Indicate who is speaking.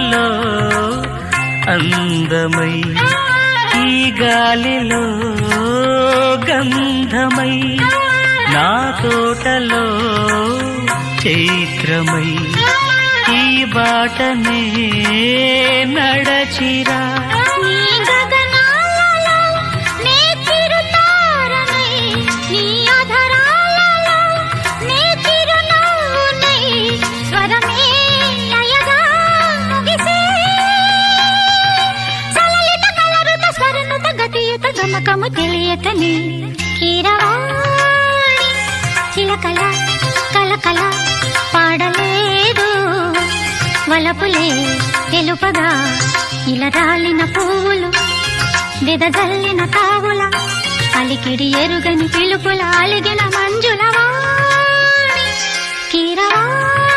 Speaker 1: తోటలో అందమై ఈ గాలిలో గంధమై నా తోటలో చైత్రమై ఈ బాటనే నడచిరా
Speaker 2: గమకము తెలియతని కీరవాణి చిలకల కలకల పాడలేదు వలపులే తెలుపగా ఇలా రాలిన పువ్వులు వెదజల్లిన తావుల అలికిడి ఎరుగని పిలుపుల అలిగిన మంజుల వాణి కీరవాణి